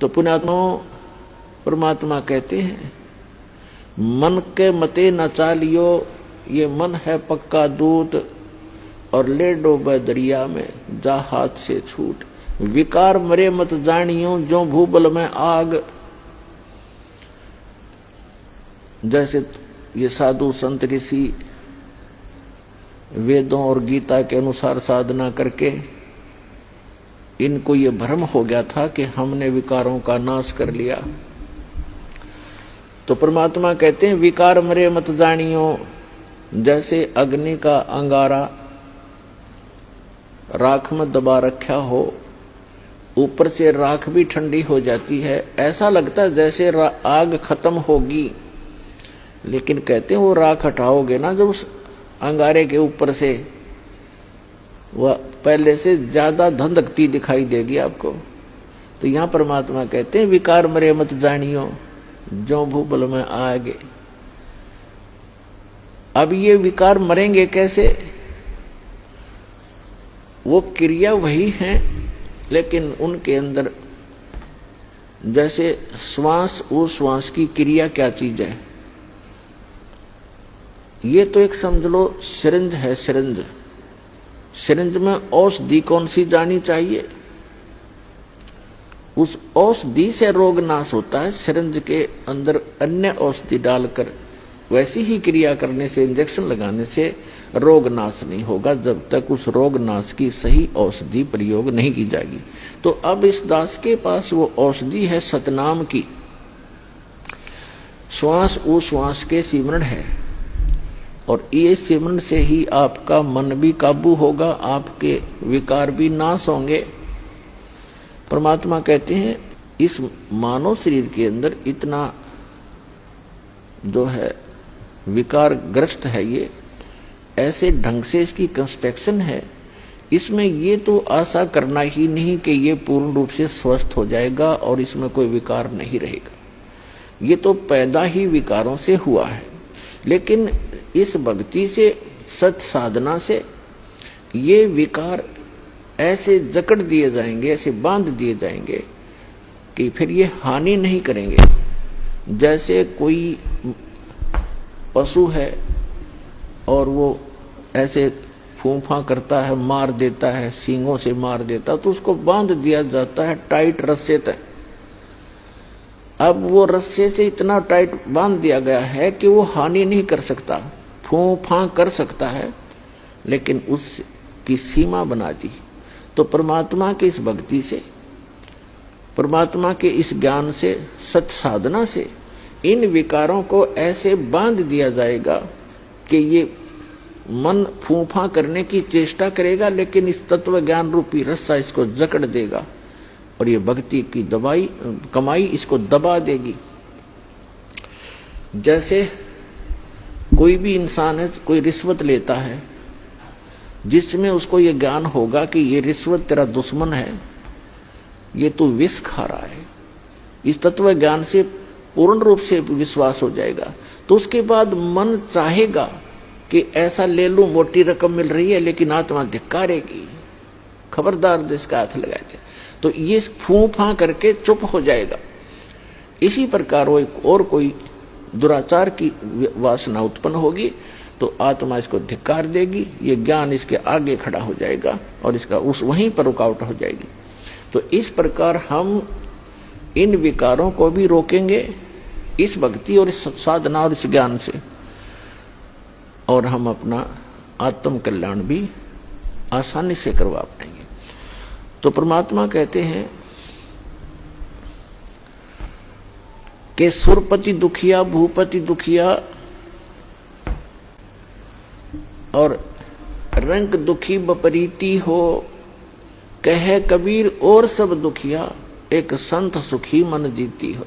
तो पुण्यात्मा परमात्मा कहते हैं, मन के मते न चालियो, ये मन है पक्का दूत, और ले डोबे दरिया में जा हाथ से छूट। विकार मरे मत जानियो, जो भूबल में आग। जैसे ये साधु संत ऋषि वेदों और गीता के अनुसार साधना करके इनको ये भ्रम हो गया था कि हमने विकारों का नाश कर लिया। तो परमात्मा कहते हैं, विकार मरे मत जानियो। जैसे अग्नि का अंगारा राख में दबा रखा हो, ऊपर से राख भी ठंडी हो जाती है, ऐसा लगता है जैसे आग खत्म होगी, लेकिन कहते हैं वो राख हटाओगे ना जब उस अंगारे के ऊपर से, वह पहले से ज्यादा धधकती दिखाई देगी आपको। तो यहां परमात्मा कहते हैं, विकार मरे मत जानियो, जो भूबल में आगे। अब ये विकार मरेंगे कैसे? वो क्रिया वही है, लेकिन उनके अंदर जैसे श्वास उश्वास की क्रिया क्या चीज है, ये तो एक समझ लो सिरिंज है। सिरिंज में औषधि कौन सी जानी चाहिए, उस औषधि से रोग नाश होता है। सिरिंज के अंदर अन्य औषधि डालकर वैसी ही क्रिया करने से, इंजेक्शन लगाने से रोग नाश नहीं होगा जब तक उस रोग नाश की सही औषधि प्रयोग नहीं की जाएगी। तो अब इस दास के पास वो औषधि है सतनाम की, श्वास उश्वास के सिमरण है, और ये सिमरण से ही आपका मन भी काबू होगा, आपके विकार भी नाश होंगे। परमात्मा कहते हैं, इस मानव शरीर के अंदर इतना जो है विकार ग्रस्त है, ये ऐसे ढंग से इसकी कंस्ट्रक्शन है, इसमें ये तो आशा करना ही नहीं कि ये पूर्ण रूप से स्वस्थ हो जाएगा और इसमें कोई विकार नहीं रहेगा। ये तो पैदा ही विकारों से हुआ है। लेकिन इस भक्ति से, सत साधना से ये विकार ऐसे जकड़ दिए जाएंगे, ऐसे बांध दिए जाएंगे कि फिर ये हानि नहीं करेंगे। जैसे कोई पशु है और वो ऐसे फूंफा करता है, मार देता है, सींगों से मार देता, तो उसको बांध दिया जाता है टाइट रस्से तक। अब वो रस्से से इतना टाइट बांध दिया गया है कि वो हानि नहीं कर सकता, फूंफा कर सकता है, लेकिन उसकी सीमा बना दी। तो परमात्मा की इस भक्ति से, परमात्मा के इस ज्ञान से, सत साधना से इन विकारों को ऐसे बांध दिया जाएगा कि ये मन फूंफा करने की चेष्टा करेगा, लेकिन इस तत्व ज्ञान रूपी रस्सा इसको जकड़ देगा और ये भक्ति की कमाई इसको दबा देगी। जैसे कोई भी इंसान है, कोई रिश्वत लेता है, जिसमें उसको ये ज्ञान होगा कि ये रिश्वत तेरा दुश्मन है, ये तू विष खा रहा है, इस तत्व ज्ञान से पूर्ण रूप से विश्वास हो जाएगा, तो उसके बाद मन चाहेगा कि ऐसा ले लूं, मोटी रकम मिल रही है, लेकिन आत्मा धिक्कारेगी, खबरदार देश का हाथ लगा दे, तो ये फूंफा करके चुप हो जाएगा। इसी प्रकार वो और कोई दुराचार की वासना उत्पन्न होगी तो आत्मा इसको धिक्कार देगी, ये ज्ञान इसके आगे खड़ा हो जाएगा और इसका उस वहीं पर रुकावट हो जाएगी। तो इस प्रकार हम इन विकारों को भी रोकेंगे इस भक्ति और इस साधना और इस ज्ञान से, और हम अपना आत्म कल्याण भी आसानी से करवा पाएंगे। तो परमात्मा कहते हैं कि सुरपति दुखिया भूपति दुखिया और रंग दुखी बपरीती हो, कहे कबीर और सब दुखिया, एक संत सुखी मन जीती हो।